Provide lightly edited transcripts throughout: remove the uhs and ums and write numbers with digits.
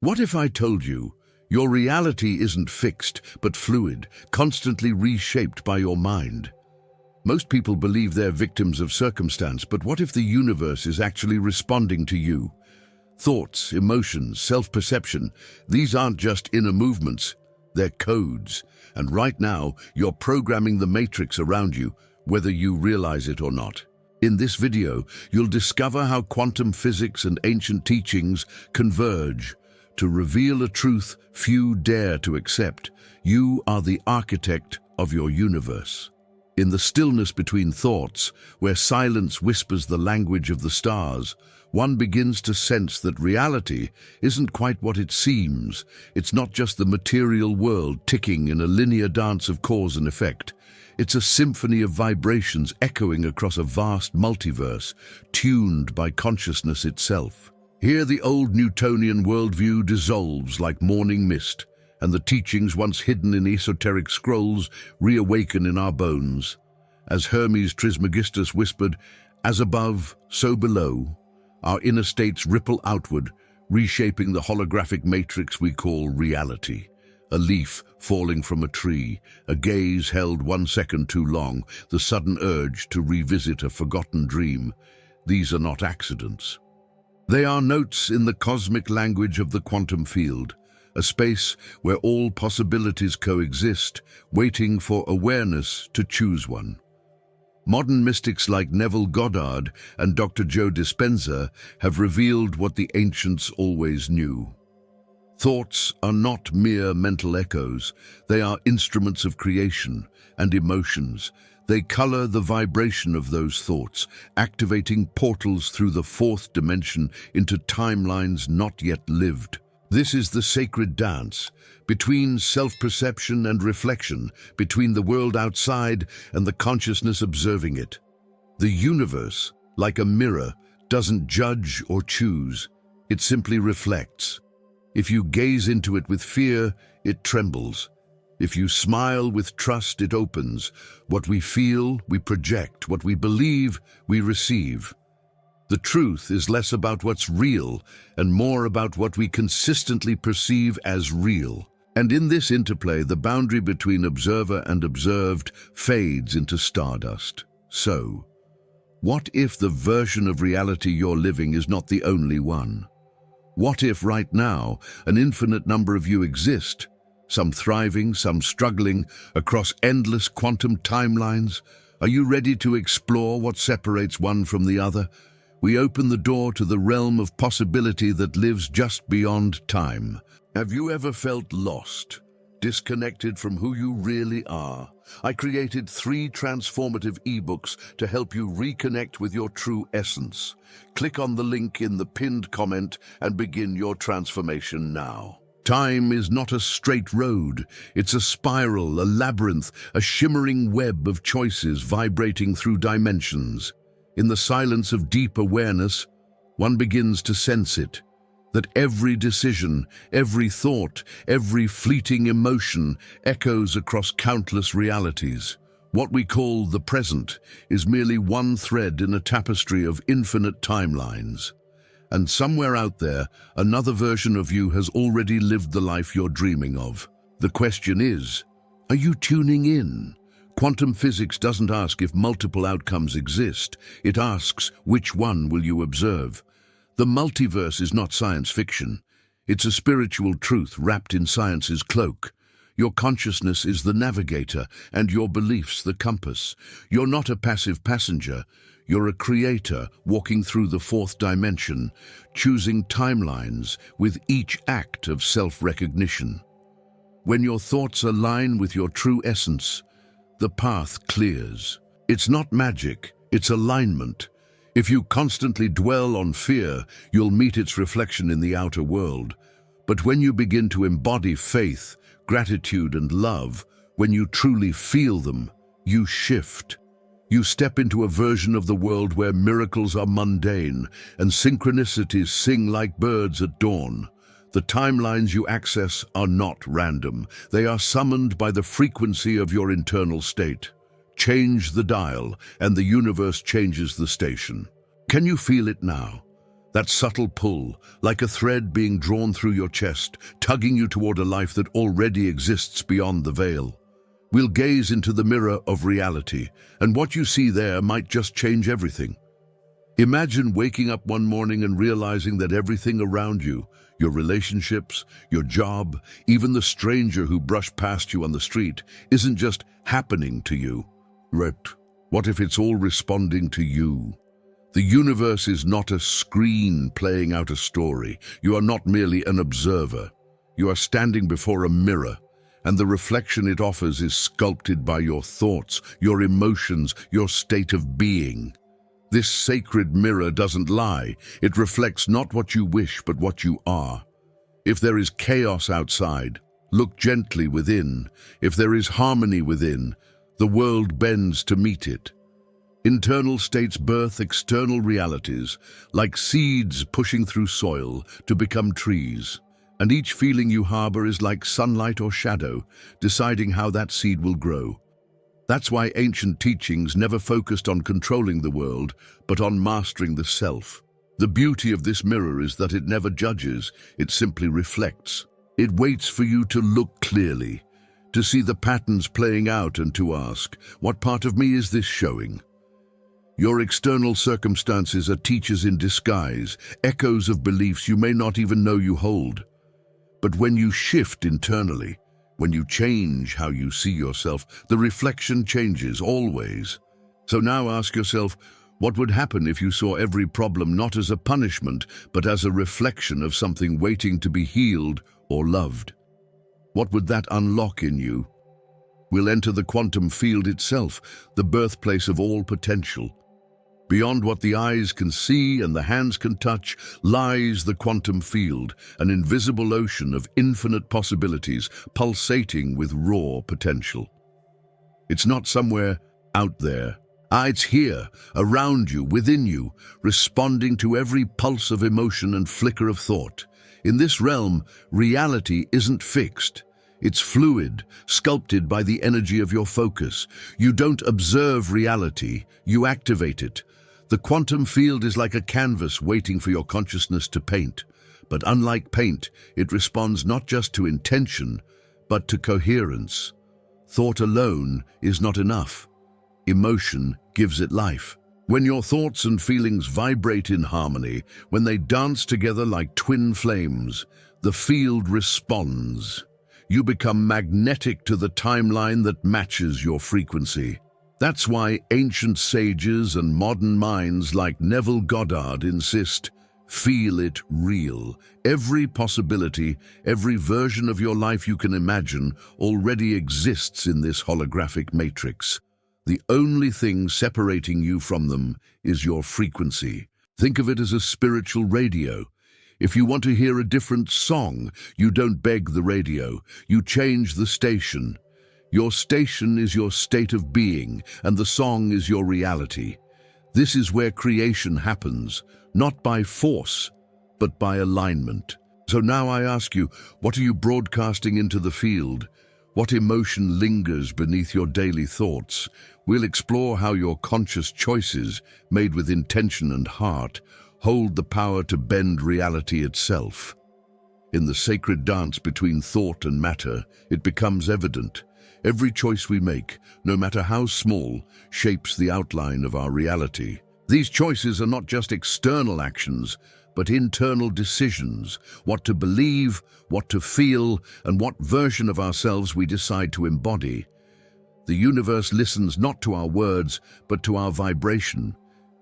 What if I told you your reality isn't fixed, but fluid, constantly reshaped by your mind? Most people believe they're victims of circumstance, but what if the universe is actually responding to you? Thoughts, emotions, self-perception, these aren't just inner movements, they're codes. And right now, you're programming the matrix around you, whether you realize it or not. In this video, you'll discover how quantum physics and ancient teachings converge to reveal a truth few dare to accept. You are the architect of your universe. In the stillness between thoughts, where silence whispers the language of the stars, one begins to sense that reality isn't quite what it seems. It's not just the material world ticking in a linear dance of cause and effect. It's a symphony of vibrations echoing across a vast multiverse, tuned by consciousness itself. Here the old Newtonian worldview dissolves like morning mist, and the teachings once hidden in esoteric scrolls reawaken in our bones. As Hermes Trismegistus whispered, "As above, so below," our inner states ripple outward, reshaping the holographic matrix we call reality. A leaf falling from a tree, a gaze held 1 second too long, the sudden urge to revisit a forgotten dream. These are not accidents. They are notes in the cosmic language of the quantum field, a space where all possibilities coexist, waiting for awareness to choose one. Modern mystics like Neville Goddard and Dr. Dispenza have revealed what the ancients always knew. Thoughts are not mere mental echoes. They are instruments of creation and emotions. They color the vibration of those thoughts, activating portals through the fourth dimension into timelines not yet lived. This is the sacred dance between self-perception and reflection, between the world outside and the consciousness observing it. The universe, like a mirror, doesn't judge or choose. It simply reflects. If you gaze into it with fear, it trembles. If you smile with trust, it opens. What we feel, we project. What we believe, we receive. The truth is less about what's real and more about what we consistently perceive as real. And in this interplay, the boundary between observer and observed fades into stardust. So, what if the version of reality you're living is not the only one? What if right now an infinite number of you exist, some thriving, some struggling, across endless quantum timelines? Are you ready to explore what separates one from the other? We open the door to the realm of possibility that lives just beyond time. Have you ever felt lost, disconnected from who you really are? I created 3 transformative ebooks to help you reconnect with your true essence. Click on the link in the pinned comment and begin your transformation now. Time is not a straight road. It's a spiral, a labyrinth, a shimmering web of choices vibrating through dimensions. In the silence of deep awareness, one begins to sense it, that every decision, every thought, every fleeting emotion echoes across countless realities. What we call the present is merely one thread in a tapestry of infinite timelines. And somewhere out there, another version of you has already lived the life you're dreaming of. The question is, are you tuning in? Quantum physics doesn't ask if multiple outcomes exist. It asks, which one will you observe? The multiverse is not science fiction. It's a spiritual truth wrapped in science's cloak. Your consciousness is the navigator and your beliefs the compass. You're not a passive passenger. You're a creator walking through the fourth dimension, choosing timelines with each act of self-recognition. When your thoughts align with your true essence, the path clears. It's not magic, it's alignment. If you constantly dwell on fear, you'll meet its reflection in the outer world. But when you begin to embody faith, gratitude and love, when you truly feel them, you shift. You step into a version of the world where miracles are mundane and synchronicities sing like birds at dawn. The timelines you access are not random. They are summoned by the frequency of your internal state. Change the dial, and the universe changes the station. Can you feel it now? That subtle pull, like a thread being drawn through your chest, tugging you toward a life that already exists beyond the veil. We'll gaze into the mirror of reality, and what you see there might just change everything. Imagine waking up one morning and realizing that everything around you, your relationships, your job, even the stranger who brushed past you on the street, isn't just happening to you. What if it's all responding to you? The universe is not a screen playing out a story. You are not merely an observer. You are standing before a mirror, and the reflection it offers is sculpted by your thoughts, your emotions, your state of being. This sacred mirror doesn't lie. It reflects not what you wish, but what you are. If there is chaos outside, look gently within. If there is harmony within, the world bends to meet it. Internal states birth external realities, like seeds pushing through soil to become trees. And each feeling you harbor is like sunlight or shadow, deciding how that seed will grow. That's why ancient teachings never focused on controlling the world, but on mastering the self. The beauty of this mirror is that it never judges, it simply reflects. It waits for you to look clearly, to see the patterns playing out and to ask, what part of me is this showing? Your external circumstances are teachers in disguise, echoes of beliefs you may not even know you hold. But when you shift internally, when you change how you see yourself, the reflection changes always. So now ask yourself, what would happen if you saw every problem not as a punishment, but as a reflection of something waiting to be healed or loved? What would that unlock in you? We'll enter the quantum field itself, the birthplace of all potential. Beyond what the eyes can see and the hands can touch lies the quantum field, an invisible ocean of infinite possibilities pulsating with raw potential. It's not somewhere out there. It's here, around you, within you, responding to every pulse of emotion and flicker of thought. In this realm, reality isn't fixed. It's fluid, sculpted by the energy of your focus. You don't observe reality, you activate it. The quantum field is like a canvas waiting for your consciousness to paint. But unlike paint, it responds not just to intention, but to coherence. Thought alone is not enough. Emotion gives it life. When your thoughts and feelings vibrate in harmony, when they dance together like twin flames, the field responds. You become magnetic to the timeline that matches your frequency. That's why ancient sages and modern minds like Neville Goddard insist, feel it real. Every possibility, every version of your life you can imagine already exists in this holographic matrix. The only thing separating you from them is your frequency. Think of it as a spiritual radio. If you want to hear a different song, you don't beg the radio, you change the station. Your station is your state of being, and the song is your reality. This is where creation happens, not by force, but by alignment. So now I ask you, what are you broadcasting into the field? What emotion lingers beneath your daily thoughts? We'll explore how your conscious choices, made with intention and heart, hold the power to bend reality itself. In the sacred dance between thought and matter, it becomes evident. Every choice we make, no matter how small, shapes the outline of our reality. These choices are not just external actions, but internal decisions, what to believe, what to feel, and what version of ourselves we decide to embody. The universe listens not to our words, but to our vibration.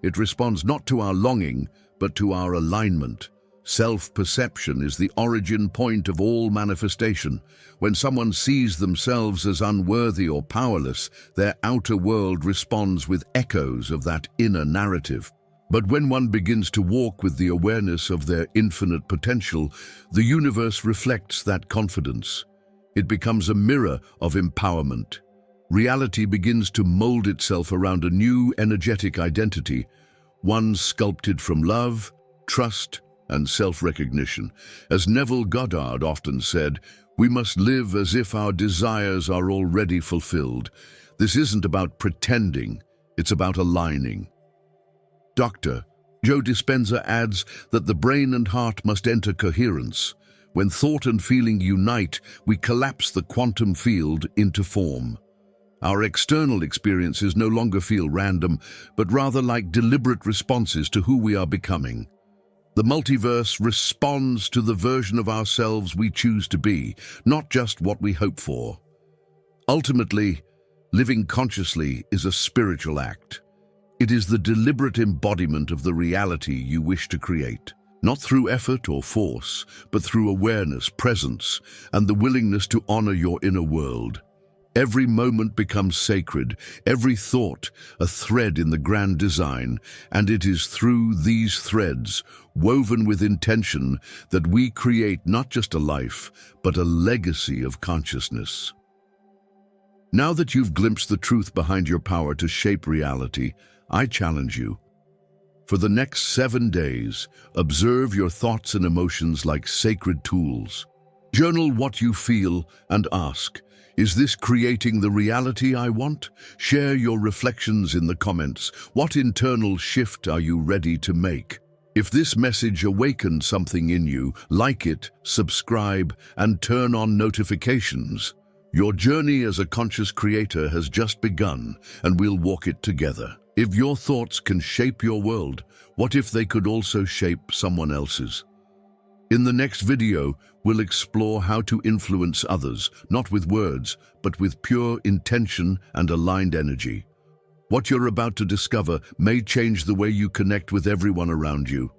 It responds not to our longing, but to our alignment. Self-perception is the origin point of all manifestation. When someone sees themselves as unworthy or powerless, their outer world responds with echoes of that inner narrative. But when one begins to walk with the awareness of their infinite potential, the universe reflects that confidence. It becomes a mirror of empowerment. Reality begins to mold itself around a new energetic identity, one sculpted from love, trust, and self-recognition. As Neville Goddard often said, we must live as if our desires are already fulfilled. This isn't about pretending, it's about aligning. Doctor, Joe Dispenza adds that the brain and heart must enter coherence. When thought and feeling unite, we collapse the quantum field into form. Our external experiences no longer feel random, but rather like deliberate responses to who we are becoming. The multiverse responds to the version of ourselves we choose to be, not just what we hope for. Ultimately, living consciously is a spiritual act. It is the deliberate embodiment of the reality you wish to create, not through effort or force, but through awareness, presence, and the willingness to honor your inner world. Every moment becomes sacred, every thought a thread in the grand design, and it is through these threads, woven with intention, that we create not just a life, but a legacy of consciousness. Now that you've glimpsed the truth behind your power to shape reality, I challenge you. For the next 7 days, observe your thoughts and emotions like sacred tools. Journal what you feel and ask, is this creating the reality I want? Share your reflections in the comments. What internal shift are you ready to make? If this message awakened something in you, like it, subscribe, and turn on notifications. Your journey as a conscious creator has just begun, and we'll walk it together. If your thoughts can shape your world, what if they could also shape someone else's? In the next video, we'll explore how to influence others, not with words, but with pure intention and aligned energy. What you're about to discover may change the way you connect with everyone around you.